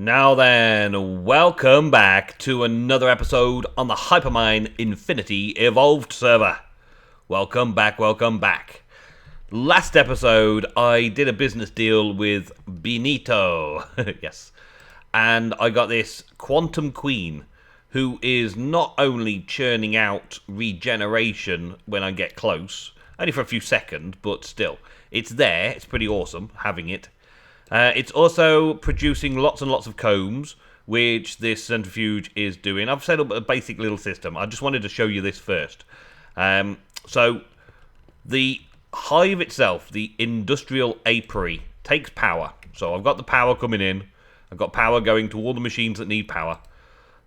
Now then, welcome back to another episode on the Hypermine Infinity Evolved server. Welcome back, welcome back. Last episode, I did a business deal with Benito. Yes. And I got this Quantum Queen, who is not only churning out regeneration when I get close, only for a few seconds, but still, it's there. It's pretty awesome having it. It's also producing lots and lots of combs, which this centrifuge is doing. I've set up a basic little system. I just wanted to show you this first. So the hive itself, the industrial apiary, takes power. So I've got the power coming in. I've got power going to all the machines that need power.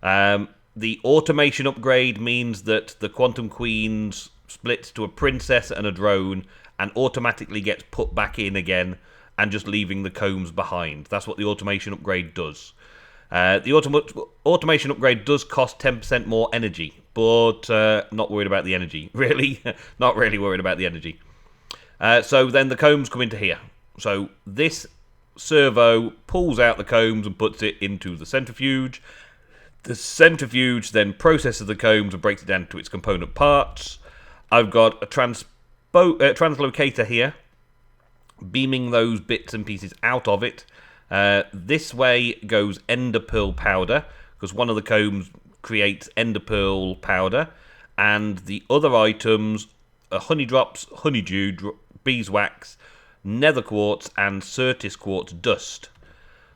The automation upgrade means that the Quantum Queens splits to a princess and a drone and automatically gets put back in again, and just leaving the combs behind. That's what the automation upgrade does. The automation upgrade does cost 10% more energy, but not worried about the energy. Really, not really worried about the energy. So then the combs come into here. So this servo pulls out the combs and puts it into the centrifuge. The centrifuge then processes the combs and breaks it down to its component parts. I've got a translocator here, beaming those bits and pieces out of it. This way goes ender pearl powder, because one of the combs creates ender pearl powder, and the other items are honey drops, honeydew, beeswax, nether quartz, and certis quartz dust.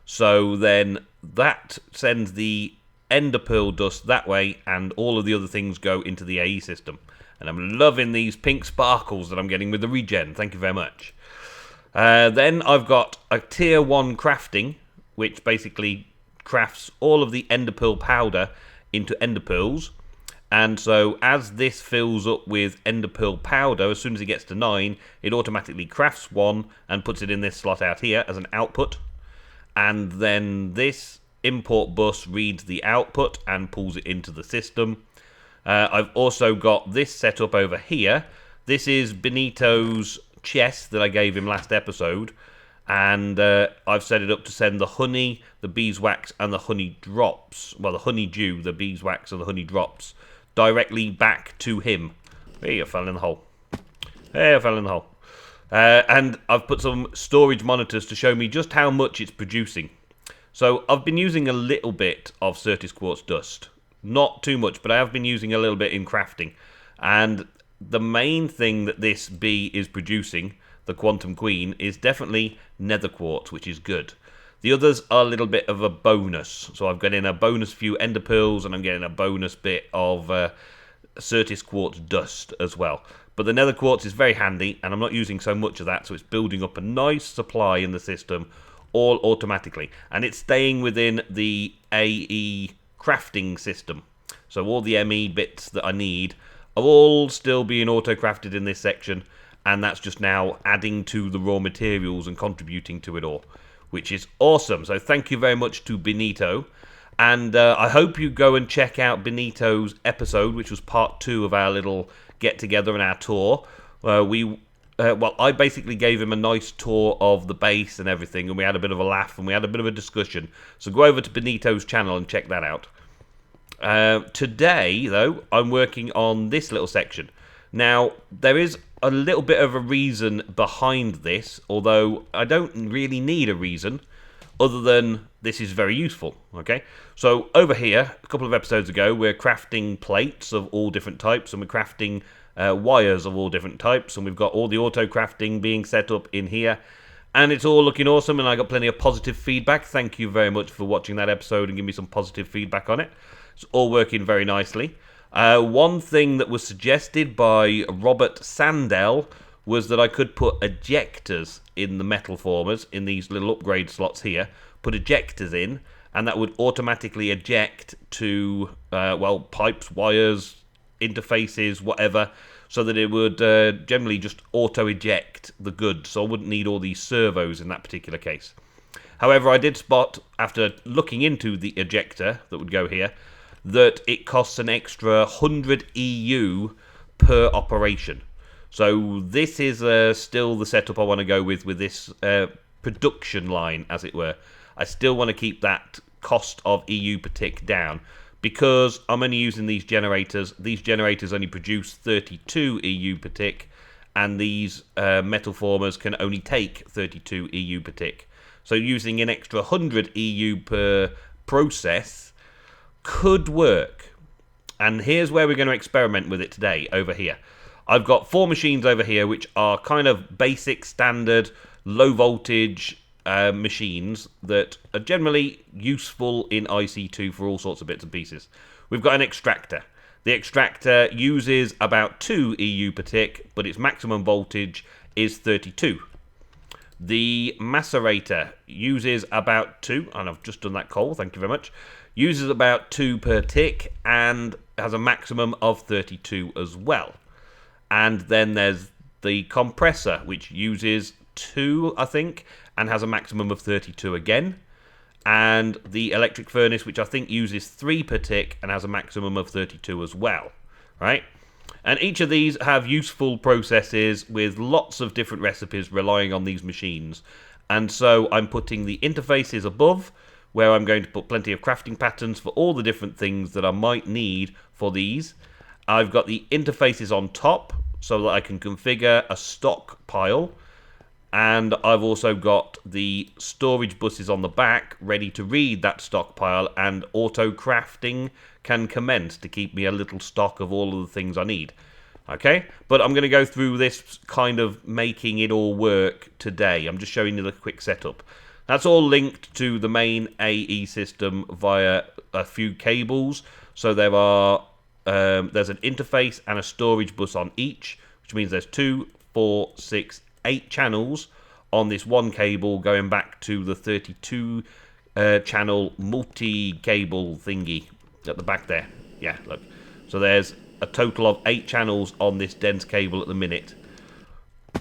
So then that sends the ender pearl dust that way, and all of the other things go into the AE system. And I'm loving these pink sparkles that I'm getting with the regen. Thank you very much. Then I've got a tier 1 crafting, which basically crafts all of the ender pearl powder into ender pearls. And so as this fills up with ender pearl powder, as soon as it gets to 9, it automatically crafts one and puts it in this slot out here as an output. And then this import bus reads the output and pulls it into the system. I've also got this set up over here. This is Benito's chest that I gave him last episode, and I've set it up to send the honey, the beeswax, and the honey drops, well, the honeydew, the beeswax, and the honey drops directly back to him. There you fell in the hole. There, I fell in the hole. And I've put some storage monitors to show me just how much it's producing. So I've been using a little bit of certis quartz dust, not too much, but I have been using a little bit in crafting, and the main thing that this bee is producing, the Quantum Queen, is definitely nether quartz, which is good. The others are a little bit of a bonus. So I've got in a bonus few ender pearls, and I'm getting a bonus bit of certis quartz dust as well. But the nether quartz is very handy, and I'm not using so much of that, so it's building up a nice supply in the system, all automatically. And it's staying within the AE crafting system. So all the ME bits that I need are all still being auto-crafted in this section, and that's just now adding to the raw materials and contributing to it all, which is awesome. So thank you very much to Benito, and I hope you go and check out Benito's episode, which was part 2 of our little get-together and our tour. I basically gave him a nice tour of the base and everything, and we had a bit of a laugh, and we had a bit of a discussion. So go over to Benito's channel and check that out. Today, though, I'm working on this little section. Now, there is a little bit of a reason behind this, although I don't really need a reason, other than this is very useful, okay? So, over here, a couple of episodes ago, we're crafting plates of all different types, and we're crafting wires of all different types, and we've got all the auto-crafting being set up in here, and it's all looking awesome, and I got plenty of positive feedback. Thank you very much for watching that episode and giving me some positive feedback on it. It's all working very nicely. One thing that was suggested by Robert Sandell was that I could put ejectors in the metal formers, in these little upgrade slots here, put ejectors in, and that would automatically eject to, pipes, wires, interfaces, whatever, so that it would generally just auto-eject the goods, so I wouldn't need all these servos in that particular case. However, I did spot, after looking into the ejector that would go here, that it costs an extra 100 EU per operation. So this is still the setup I want to go with this production line, as it were. I still want to keep that cost of EU per tick down. Because I'm only using these generators only produce 32 EU per tick, and these metal formers can only take 32 EU per tick. So using an extra 100 EU per process could work. And here's where we're going to experiment with it today, over here. I've got 4 machines over here which are kind of basic, standard, low voltage machines that are generally useful in IC2 for all sorts of bits and pieces. We've got an extractor. The extractor uses about 2 EU per tick, but its maximum voltage is 32. The macerator uses about 2, and I've just done that coal, thank you very much, uses about 2 per tick and has a maximum of 32 as well. And then there's the compressor, which uses 2, I think, and has a maximum of 32 again. And the electric furnace, which I think uses 3 per tick and has a maximum of 32 as well, right? And each of these have useful processes with lots of different recipes relying on these machines. And so I'm putting the interfaces above, where I'm going to put plenty of crafting patterns for all the different things that I might need for these. I've got the interfaces on top, so that I can configure a stockpile. And I've also got the storage buses on the back ready to read that stockpile, and Autocrafting can commence to keep me a little stock of all of the things I need. Okay, but I'm going to go through this kind of making it all work today. I'm just showing you the quick setup. That's all linked to the main AE system via a few cables. So there's an interface and a storage bus on each, which means there's 2, 4, 6, 8 channels on this one cable going back to the 32 channel multi-cable thingy at the back there. Yeah, look. So there's a total of 8 channels on this dense cable at the minute.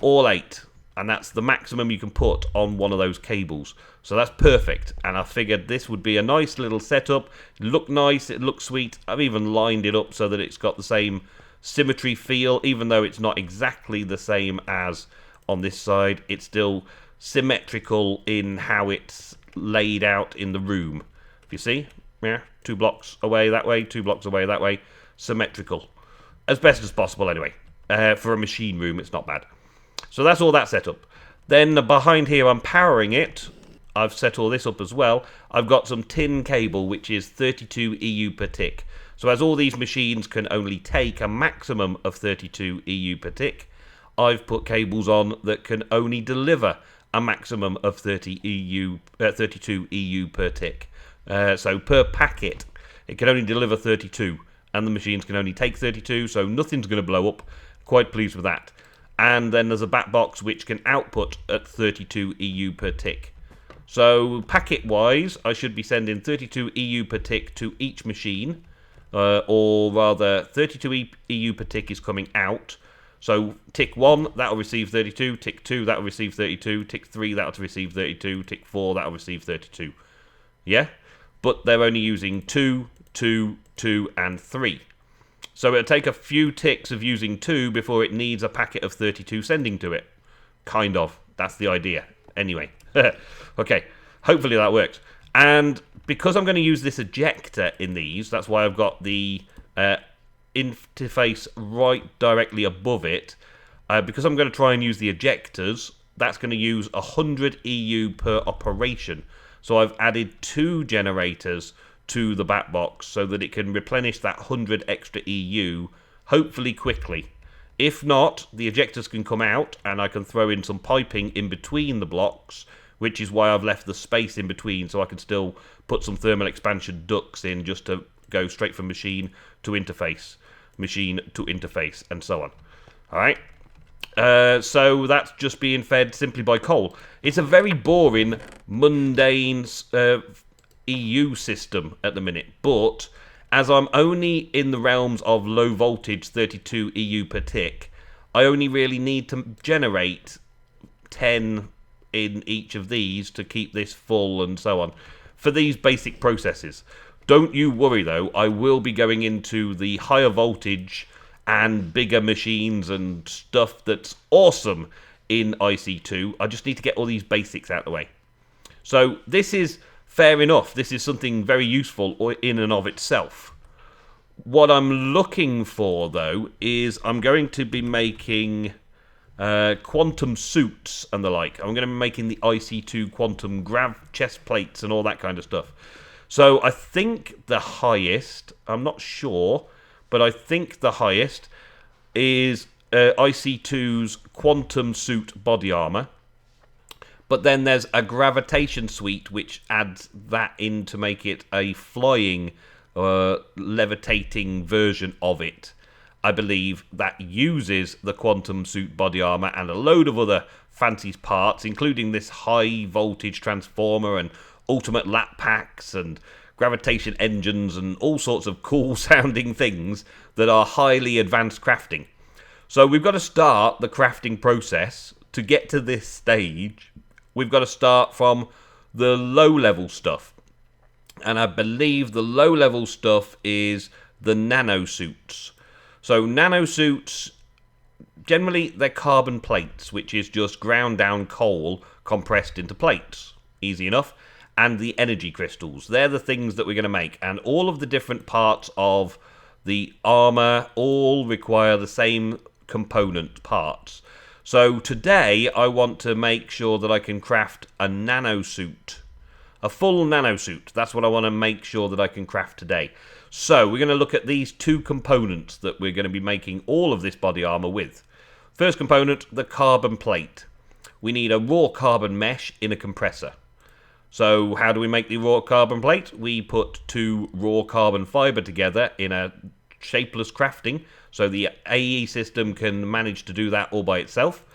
All 8. And that's the maximum you can put on one of those cables. So that's perfect. And I figured this would be a nice little setup. It looked nice, it looked sweet. I've even lined it up so that it's got the same symmetry feel, even though it's not exactly the same as on this side. It's still symmetrical in how it's laid out in the room. If you see, yeah, 2 blocks away that way, 2 blocks away that way. Symmetrical. As best as possible anyway. For a machine room, it's not bad. So that's all that set up. Then behind here, I'm powering it. I've set all this up as well. I've got some tin cable, which is 32 EU per tick. So as all these machines can only take a maximum of 32 EU per tick, I've put cables on that can only deliver a maximum of 32 EU per tick. So per packet, it can only deliver 32, and the machines can only take 32, so nothing's going to blow up. Quite pleased with that. And then there's a back box which can output at 32 EU per tick. So packet-wise, I should be sending 32 EU per tick to each machine, or rather 32 EU per tick is coming out. So tick 1, that'll receive 32, tick 2, that'll receive 32, tick 3, that'll receive 32, tick 4, that'll receive 32. Yeah? But they're only using 2, 2, 2, and 3. So it'll take a few ticks of using 2 before it needs a packet of 32 sending to it. Kind of. That's the idea. Anyway. Okay. Hopefully that works. And because I'm going to use this ejector in these, that's why I've got the interface right directly above it. Because I'm going to try and use the ejectors, that's going to use 100 EU per operation. So I've added 2 generators to the back box so that it can replenish that 100 extra EU, hopefully quickly. If not, the ejectors can come out and I can throw in some piping in between the blocks, which is why I've left the space in between so I can still put some thermal expansion ducts in just to go straight from machine to interface, and so on. Alright? So that's just being fed simply by coal. It's a very boring, mundane EU system at the minute, but as I'm only in the realms of low voltage 32 EU per tick, I only really need to generate 10 in each of these to keep this full and so on for these basic processes. Don't you worry though, I will be going into the higher voltage and bigger machines and stuff that's awesome in IC2. I just need to get all these basics out of the way. So this is fair enough. This is something very useful in and of itself. What I'm looking for, though, is I'm going to be making quantum suits and the like. I'm going to be making the IC2 quantum grav chest plates and all that kind of stuff. So I think the highest, I'm not sure, but I think the highest is IC2's quantum suit body armor. But then there's a gravitation suite which adds that in to make it a flying, levitating version of it. I believe that uses the quantum suit body armor and a load of other fancy parts, including this high voltage transformer and ultimate lap packs and gravitation engines and all sorts of cool sounding things that are highly advanced crafting. So we've got to start the crafting process. To get to this stage, we've got to start from the low-level stuff. And I believe the low-level stuff is the nano suits. So nano suits, generally they're carbon plates, which is just ground down coal compressed into plates. Easy enough. And the energy crystals. They're the things that we're going to make. And all of the different parts of the armor all require the same component parts. So today I want to make sure that I can craft a nano suit. A full nano suit. That's what I want to make sure that I can craft today. So we're going to look at these two components that we're going to be making all of this body armor with. First component, the carbon plate. We need a raw carbon mesh in a compressor. So how do we make the raw carbon plate? We put two raw carbon fiber together in a shapeless crafting, so the AE system can manage to do that all by itself.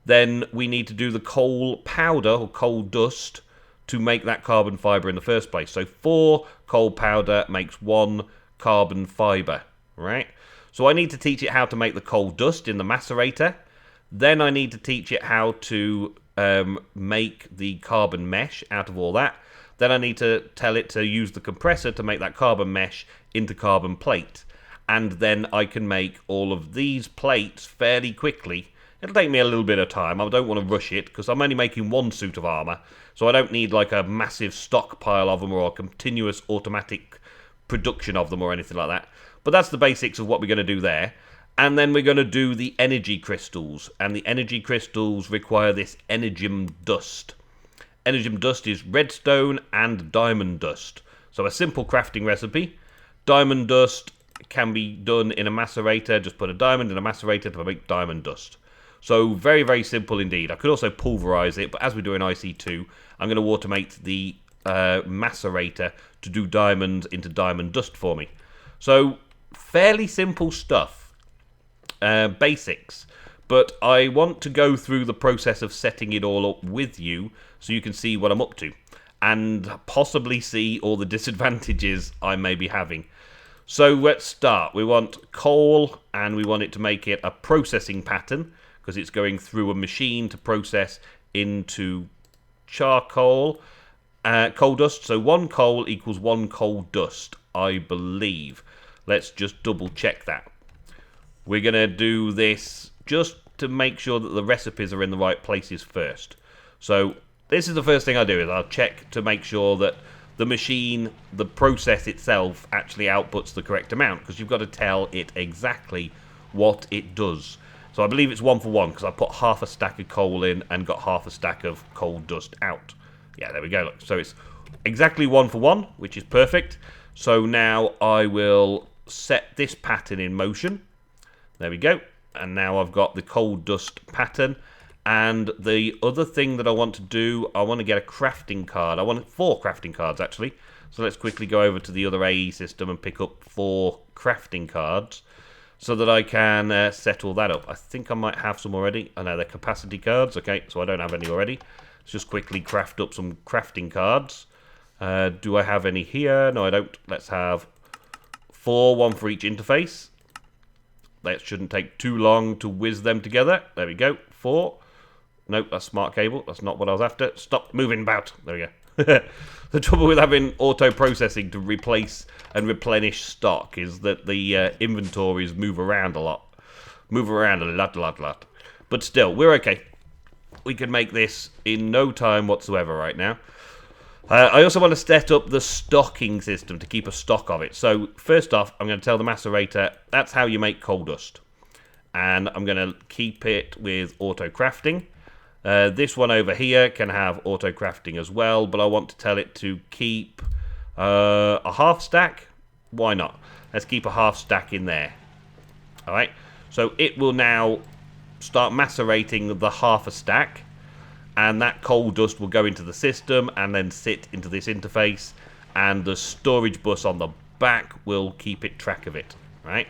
Then we need to do the coal powder or coal dust to make that carbon fiber in the first place. So 4 coal powder makes 1 carbon fiber, right? So I need to teach it how to make the coal dust in the macerator. Then I need to teach it how to make the carbon mesh out of all that. Then I need to tell it to use the compressor to make that carbon mesh into carbon plate. And then I can make all of these plates fairly quickly. It'll take me a little bit of time. I don't want to rush it because I'm only making 1 suit of armor. So I don't need like a massive stockpile of them or a continuous automatic production of them or anything like that. But that's the basics of what we're going to do there. And then we're going to do the energy crystals. And the energy crystals require this energium dust. Energium dust is redstone and diamond dust. So a simple crafting recipe. Diamond dust can be done in a macerator. Just put a diamond in a macerator to make diamond dust. So very, very simple indeed. I could also pulverize it, but as we do in IC2, I'm going to automate the macerator to do diamonds into diamond dust for me. So fairly simple stuff. Basics. But I want to go through the process of setting it all up with you so you can see what I'm up to and possibly see all the disadvantages I may be having. So let's start. We want coal and we want it to make it a processing pattern because it's going through a machine to process into charcoal, coal dust. So 1 coal equals 1 coal dust, I believe. Let's just double check that. We're going to do this just to make sure that the recipes are in the right places first. So this is the first thing I do, is I'll check to make sure that the machine, the process itself, actually outputs the correct amount, because you've got to tell it exactly what it does. So I believe it's 1 for 1, because I put half a stack of coal in and got half a stack of coal dust out. Yeah, there we go. Look. So it's exactly 1 for 1, which is perfect. So now I will set this pattern in motion. There we go. And now I've got the coal dust pattern. And the other thing that I want to do, I want to get a crafting card. I want 4 crafting cards, actually. So let's quickly go over to the other AE system and pick up 4 crafting cards so that I can set all that up. I think I might have some already. I know they're capacity cards. Okay, so I don't have any already. Let's just quickly craft up some crafting cards. Do I have any here? No, I don't. Let's have 4, 1 for each interface. That shouldn't take too long to whiz them together. There we go. 4. Nope, that's smart cable. That's not what I was after. Stop moving about. There we go. The trouble with having auto-processing to replace and replenish stock is that the inventories move around a lot. Move around a lot. But still, we're okay. We can make this in no time whatsoever right now. I also want to set up the stocking system to keep a stock of it. So first off, I'm going to tell the macerator that's how you make coal dust. And I'm going to keep it with Autocrafting. This one over here can have Autocrafting as well, but I want to tell it to keep a half stack. Why not? Let's keep a half stack in there. Alright, so it will now start macerating the half a stack. And that coal dust will go into the system and then sit into this interface, and the storage bus on the back will keep it track of it, right?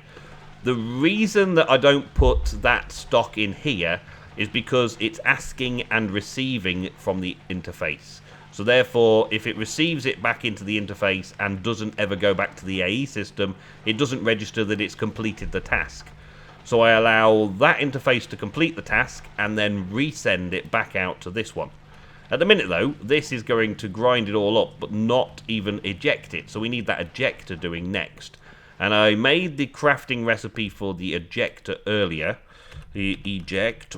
The reason that I don't put that stock in here is because it's asking and receiving from the interface. So therefore, if it receives it back into the interface and doesn't ever go back to the AE system, it doesn't register that it's completed the task. So I allow that interface to complete the task and then resend it back out to this one. At the minute though, this is going to grind it all up but not even eject it. So we need that ejector doing next. And I made the crafting recipe for the ejector earlier. The eject.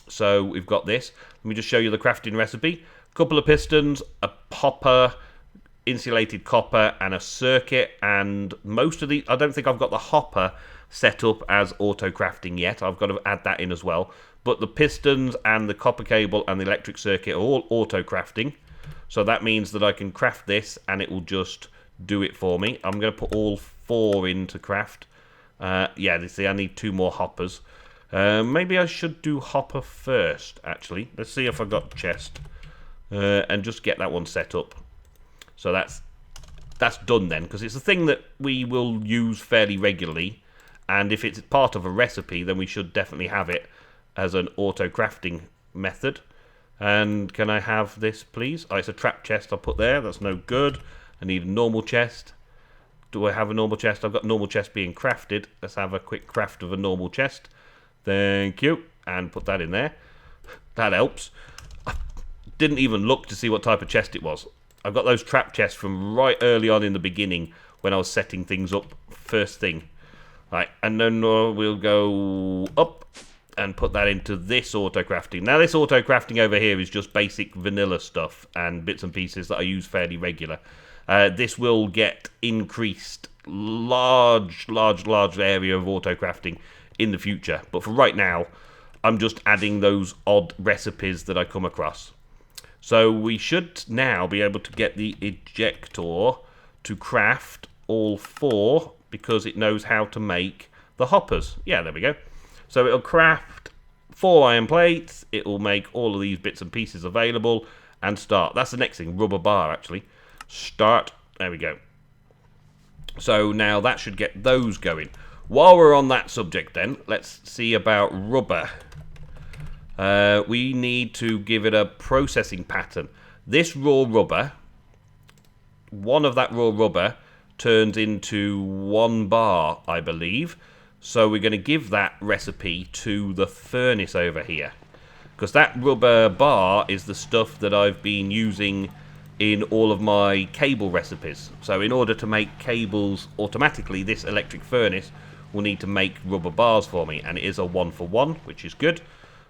So we've got this. Let me just show you the crafting recipe. A couple of pistons, a hopper, insulated copper and a circuit. And most of the... I don't think I've got the hopper set up as auto-crafting yet. I've got to add that in as well. But the pistons and the copper cable and the electric circuit are all auto-crafting. So that means that I can craft this and it will just do it for me. I'm going to put all 4 into craft. Yeah, you see, I need 2 more hoppers. Maybe I should do hopper first, actually. Let's see if I've got chest. And just get that one set up. So that's done then, because it's a thing that we will use fairly regularly. And if it's part of a recipe, then we should definitely have it as an auto-crafting method. And can I have this, please? Oh, it's a trap chest I'll put there. That's no good. I need a normal chest. Do I have a normal chest? I've got normal chest being crafted. Let's have a quick craft of a normal chest. Thank you. And put that in there. That helps. I didn't even look to see what type of chest it was. I've got those trap chests from right early on in the beginning when I was setting things up first thing. Right, and then we'll go up and put that into this auto-crafting. Now this auto-crafting over here is just basic vanilla stuff and bits and pieces that I use fairly regular. This will get increased large area of auto-crafting in the future. But for right now, I'm just adding those odd recipes that I come across. So we should now be able to get the ejector to craft all 4 because it knows how to make the hoppers. Yeah, there we go. So it'll craft 4 iron plates. It will make all of these bits and pieces available and start. That's the next thing, rubber bar actually. Start. There we go. So now that should get those going. While we're on that subject then, let's see about rubber. We need to give it a processing pattern. This raw rubber, one of that raw rubber turns into 1 bar, I believe. So we're going to give that recipe to the furnace over here. Because that rubber bar is the stuff that I've been using in all of my cable recipes. So in order to make cables automatically, this electric furnace will need to make rubber bars for me. And it is a 1-for-1, which is good.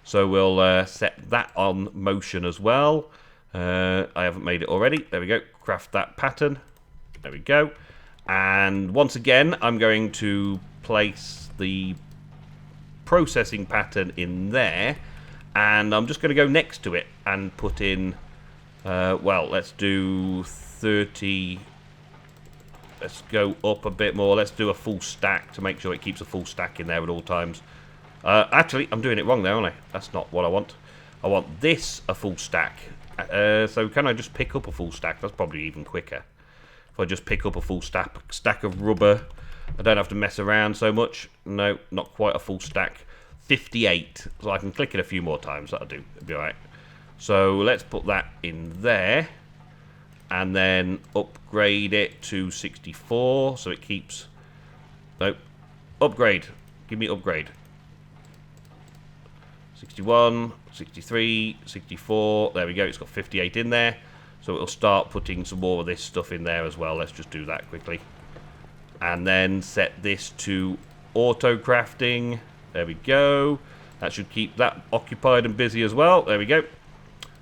So we'll set that on motion as well. I haven't made it already. There we go. Craft that pattern. There we go. And once again, I'm going to place the processing pattern in there. And I'm just going to go next to it and put in, well, let's do 30. Let's go up a bit more. Let's do a full stack to make sure it keeps a full stack in there at all times. Actually, I'm doing it wrong there, aren't I? That's not what I want. I want this a full stack. So can I just pick up a full stack? That's probably even quicker. If I just pick up a full stack of rubber, I don't have to mess around so much. No, not quite a full stack. 58. So I can click it a few more times. That'll do. It'll be alright. So let's put that in there. And then upgrade it to 64. So it keeps... No. Upgrade. Give me upgrade. 61, 63, 64. There we go. It's got 58 in there. So it'll start putting some more of this stuff in there as well. Let's just do that quickly. And then set this to auto crafting. There we go. That should keep that occupied and busy as well. There we go.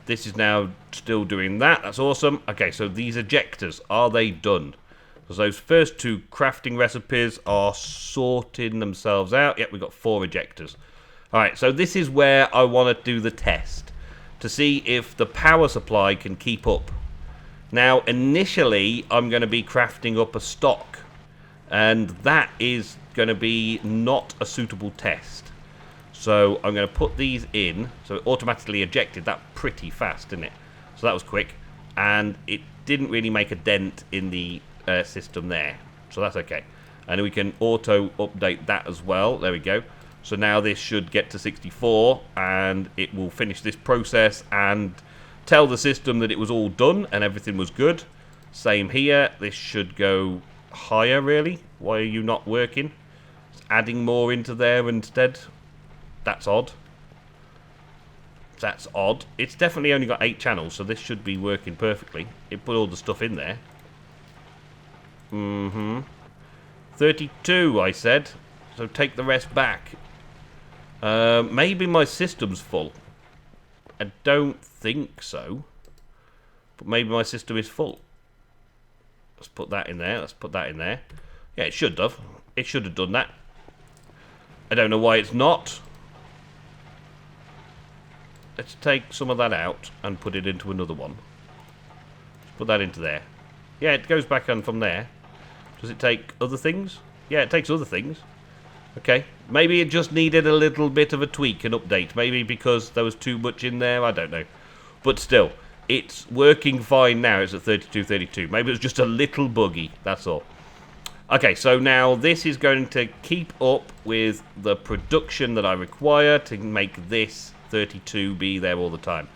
this is now still doing that. That's awesome. Okay, so these ejectors, are they done? Because those first 2 crafting recipes are sorting themselves out. Yep, we've got 4 ejectors. Alright, so this is where I want to do the test. To see if the power supply can keep up. Now, initially, I'm going to be crafting up a stock. And that is going to be not a suitable test. So I'm going to put these in. So it automatically ejected that pretty fast, didn't it? So that was quick. And it didn't really make a dent in the system there. So that's okay. And we can auto update that as well. There we go. So now this should get to 64. And it will finish this process and tell the system that it was all done and everything was good. Same here. This should go higher, really. Why are you not working? It's adding more into there instead. That's odd. That's odd. It's definitely only got 8 channels, so this should be working perfectly. It put all the stuff in there. 32, I said. So take the rest back. Maybe my system's full. I don't think so. But maybe my system is full. Let's put that in there. Let's put that in there. Yeah, it should have. It should have done that. I don't know why it's not. Let's take some of that out and put it into another one. Put that into there. Yeah, it goes back on from there. Does it take other things? Yeah, it takes other things. Okay. Maybe it just needed a little bit of a tweak and update. Maybe because there was too much in there. I don't know. But still, it's working fine now. It's at 32. Maybe it was just a little buggy. That's all. Okay, so now this is going to keep up with the production that I require to make this 32 be there all the time.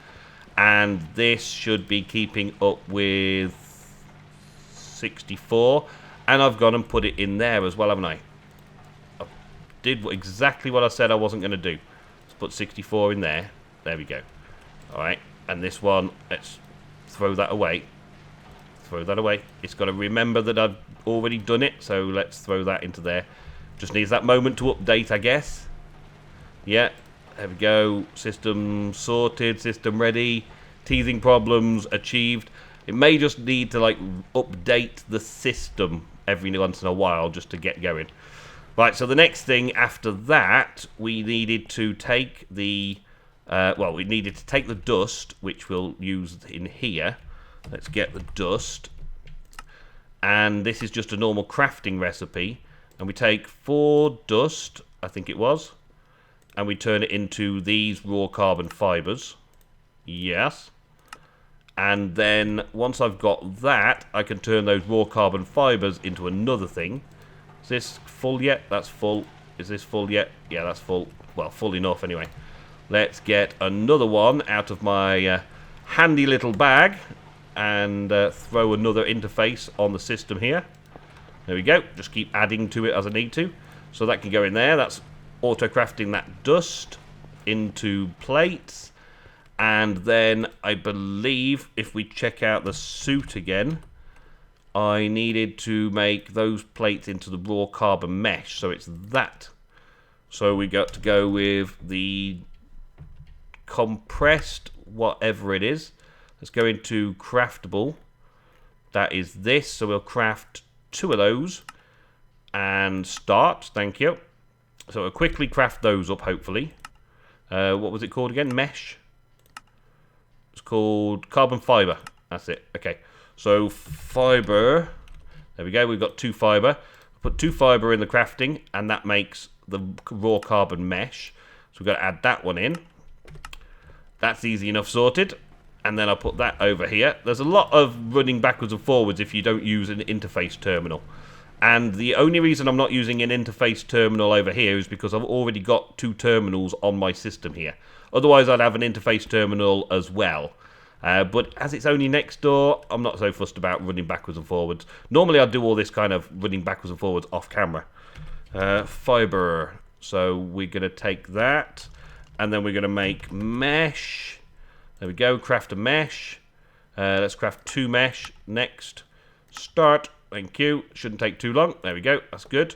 And this should be keeping up with 64. And I've gone and put it in there as well, haven't I? I did exactly what I said I wasn't going to do. Let's put 64 in there. There we go. Alright, and this one, let's throw that away. Throw that away. It's got to remember that I've already done it, so let's throw that into there. Just needs that moment to update, I guess. Yeah, there we go. System sorted, system ready. Teething problems achieved. It may just need to like update the system every once in a while just to get going. Right, so the next thing after that, we needed to take the we needed to take the dust, which we'll use in here. Let's get the dust. And this is just a normal crafting recipe. And we take 4 dust, I think it was, and we turn it into these raw carbon fibers. Yes. And then once I've got that, I can turn those raw carbon fibers into another thing. Is this full yet? That's full. Is this full yet? Yeah, that's full. Well, full enough anyway. Let's get another one out of my handy little bag and throw another interface on the system here. There we go. Just keep adding to it as I need to. So that can go in there. That's auto-crafting that dust into plates. And then I believe if we check out the suit again, I needed to make those plates into the raw carbon mesh. So it's that. So we got to go with the compressed whatever it is. Let's go into craftable. That is this. So we'll craft 2 of those and start. Thank you. So we'll quickly craft those up, hopefully. What was it called again? Mesh. It's called carbon fiber. That's it. Okay. So fiber. There we go. We've got 2 fiber. Put 2 fiber in the crafting, and that makes the raw carbon mesh. So we've got to add that one in. That's easy enough sorted. And then I'll put that over here. There's a lot of running backwards and forwards if you don't use an interface terminal. And the only reason I'm not using an interface terminal over here is because I've already got 2 terminals on my system here. Otherwise, I'd have an interface terminal as well. But as it's only next door, I'm not so fussed about running backwards and forwards. Normally, I'd do all this kind of running backwards and forwards off camera. Fiber. So we're going to take that. And then we're going to make mesh. There we go. Craft a mesh. Let's craft 2 mesh. Next. Start. Thank you. Shouldn't take too long. There we go. That's good.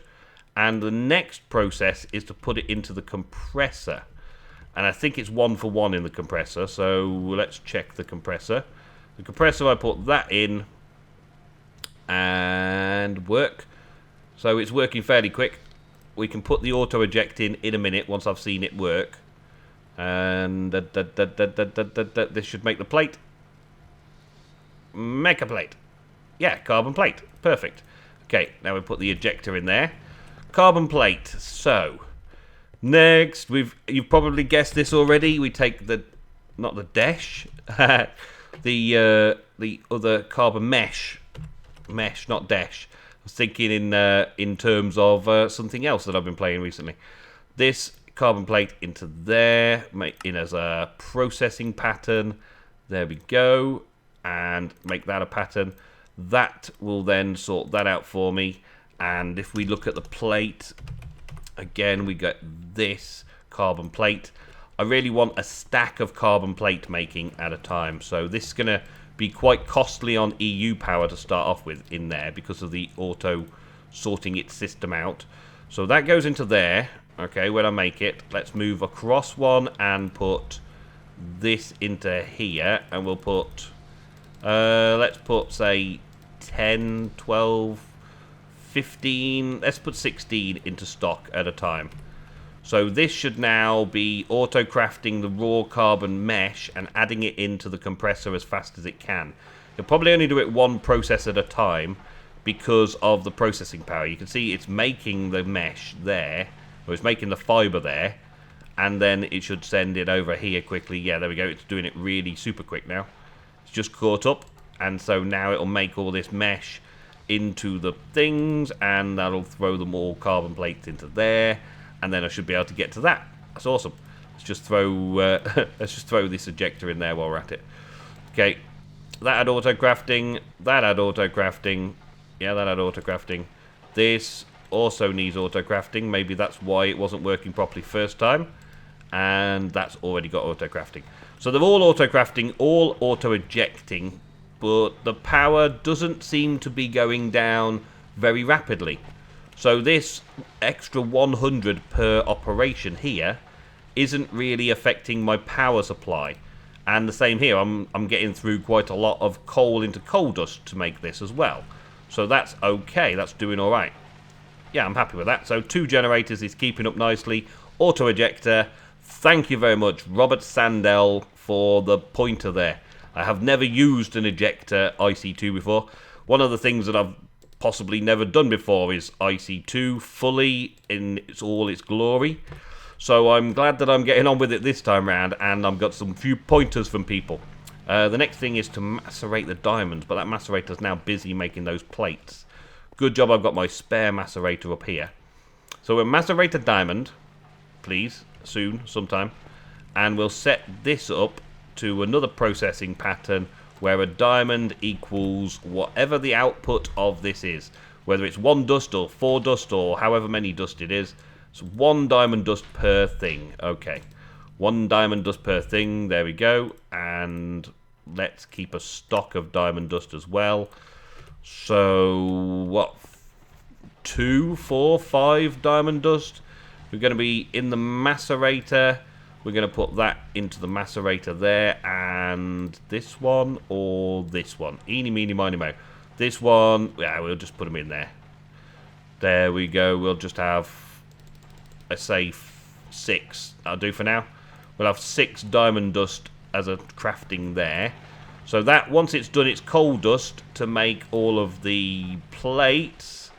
And the next process is to put it into the compressor. And I think it's 1 for 1 in the compressor, so let's check the compressor. The compressor, I put that in, and work. So it's working fairly quick. We can put the auto eject in a minute once I've seen it work. And this should make the plate. Make a plate. Yeah, carbon plate. Perfect. Okay, now we put the ejector in there. Carbon plate. So next, you've probably guessed this already. We take not the dash, the other carbon mesh, not dash. I was thinking in terms of something else that I've been playing recently. This carbon plate into there, make it as a processing pattern. There we go, and make that a pattern. That will then sort that out for me. And if we look at the plate, again, we get this carbon plate. I really want a stack of carbon plate making at a time. So this is going to be quite costly on EU power to start off with in there because of the auto sorting its system out. So that goes into there. Okay, when I make it, let's move across one and put this into here. And we'll put, let's put, say, 10, 12... 15, let's put 16 into stock at a time. So this should now be auto-crafting the raw carbon mesh and adding it into the compressor as fast as it can. You'll probably only do it one process at a time because of the processing power. You can see it's making the mesh there, or it's making the fiber there, and then it should send it over here quickly. Yeah, there we go. It's doing it really super quick now. It's just caught up, and so now it'll make all this mesh into the things, and that'll throw them all carbon plates into there, and then I should be able to get to that. That's awesome. Let's just throw let's just throw this ejector in there while we're at it. Okay, that had auto-crafting, that had auto-crafting, yeah, that had auto-crafting. This also needs auto-crafting. Maybe that's why it wasn't working properly first time, and that's already got auto-crafting. So they're all auto-crafting, all auto-ejecting, but the power doesn't seem to be going down very rapidly. So this extra 100 per operation here isn't really affecting my power supply. And the same here, I'm getting through quite a lot of coal into coal dust to make this as well. So that's okay, that's doing alright. Yeah, I'm happy with that. So 2 generators is keeping up nicely. Auto ejector, thank you very much, Robert Sandell, for the pointer there. I have never used an ejector IC2 before. One of the things that I've possibly never done before is IC2 fully in all its glory. So I'm glad that I'm getting on with it this time round, and I've got some few pointers from people. The next thing is to macerate the diamonds, but that macerator's now busy making those plates. Good job I've got my spare macerator up here. So we'll macerate a diamond, please, soon, sometime, and we'll set this up to another processing pattern where a diamond equals whatever the output of this is, whether it's 1 dust or 4 dust or however many dust it is. It's 1 diamond dust per thing. Okay, 1 diamond dust per thing, there we go. And let's keep a stock of diamond dust as well. So what, 2, 4, 5 diamond dust? We're going to be in the macerator. We're going to put that into the macerator there, and this one or this one. Eeny, meeny, miny, mo. This one, yeah, we'll just put them in there. There we go. We'll just have, let's say, 6. That'll do for now. We'll have 6 diamond dust as a crafting there. So that, once it's done its coal dust to make all of the plates,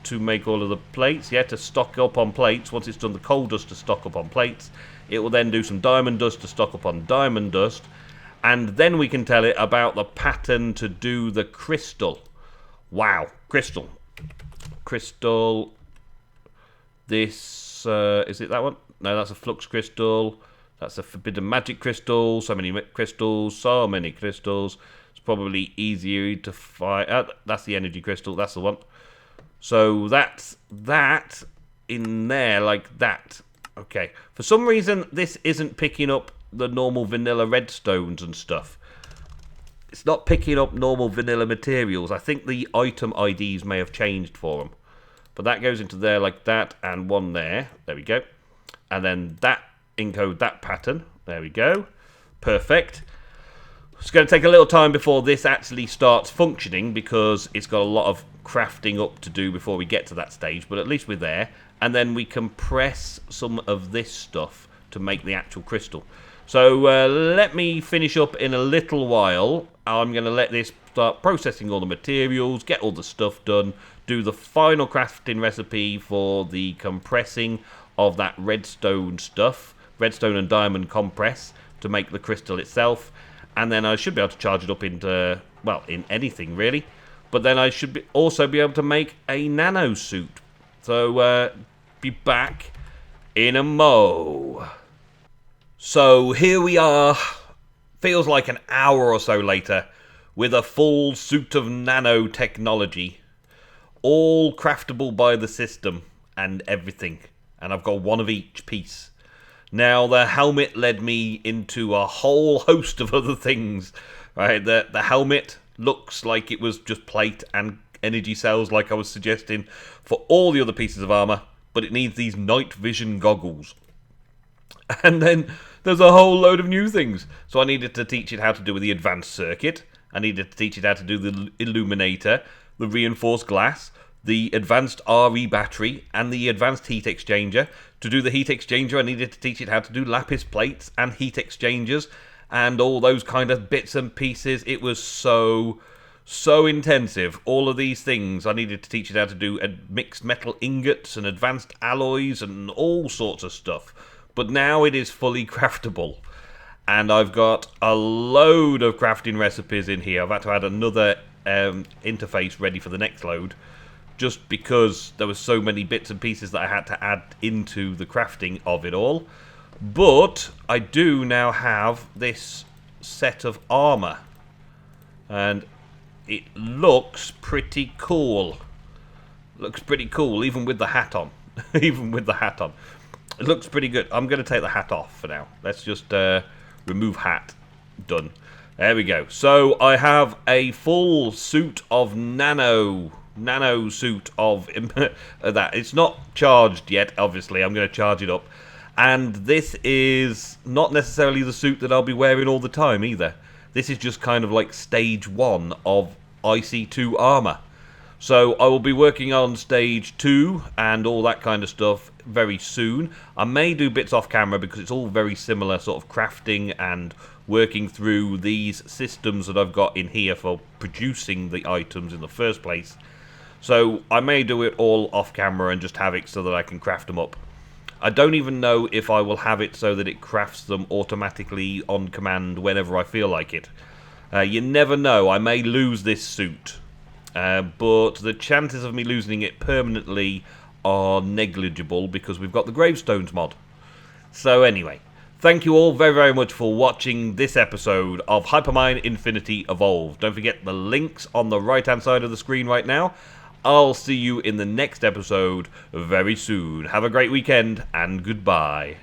yeah, to stock up on plates. Once it's done the coal dust to stock up on plates, it will then do some diamond dust to stock up on diamond dust, and then we can tell it about the pattern to do the crystal. Wow, crystal. This, is it that one? No, that's a flux crystal. That's a forbidden magic crystal. So many crystals, so many crystals. It's probably easier to find. That's the energy crystal, that's the one. So that's that in there like that. Okay, for some reason this isn't picking up the normal vanilla redstones and stuff. It's not picking up normal vanilla materials. I think the item IDs may have changed for them. But that goes into there like that, and one there. There we go. And then that encode that pattern. There we go. Perfect. It's going to take a little time before this actually starts functioning because it's got a lot of crafting up to do before we get to that stage, but at least we're there. And then we compress some of this stuff to make the actual crystal. So let me finish up in a little while. I'm going to let this start processing all the materials, get all the stuff done, do the final crafting recipe for the compressing of that redstone stuff, redstone and diamond compress to make the crystal itself. And then I should be able to charge it up into, well, in anything really. But then I should also be able to make a nano suit. So be back in a mo. So here we are, feels like an hour or so later, with a full suit of nanotechnology, all craftable by the system and everything, and I've got one of each piece. Now the helmet led me into a whole host of other things, right? The helmet looks like it was just plate and energy cells like I was suggesting for all the other pieces of armor, but it needs these night vision goggles. And then there's a whole load of new things. So I needed to teach it how to do the advanced circuit. I needed to teach it how to do the illuminator, the reinforced glass, the advanced RE battery, and the advanced heat exchanger. To do the heat exchanger, I needed to teach it how to do lapis plates and heat exchangers and all those kind of bits and pieces. It was so intensive. All of these things, I needed to teach it how to do mixed metal ingots and advanced alloys and all sorts of stuff. But now it is fully craftable. And I've got a load of crafting recipes in here. I've had to add another interface ready for the next load, just because there were so many bits and pieces that I had to add into the crafting of it all. But I do now have this set of armor. And it looks pretty cool. Looks pretty cool, even with the hat on. Even with the hat on. It looks pretty good. I'm going to take the hat off for now. Let's just remove hat. Done. There we go. So I have a full suit of nano suit of that. It's not charged yet, obviously. I'm going to charge it up. And this is not necessarily the suit that I'll be wearing all the time either. This is just kind of like stage 1 of IC2 armor. So I will be working on stage 2 and all that kind of stuff very soon. I may do bits off camera because it's all very similar sort of crafting and working through these systems that I've got in here for producing the items in the first place. So I may do it all off camera and just have it so that I can craft them up. I don't even know if I will have it so that it crafts them automatically on command whenever I feel like it. You never know, I may lose this suit. But the chances of me losing it permanently are negligible because we've got the gravestones mod. So anyway, thank you all very, very much for watching this episode of Hypermine Infinity Evolved. Don't forget the links on the right hand side of the screen right now. I'll see you in the next episode very soon. Have a great weekend and goodbye.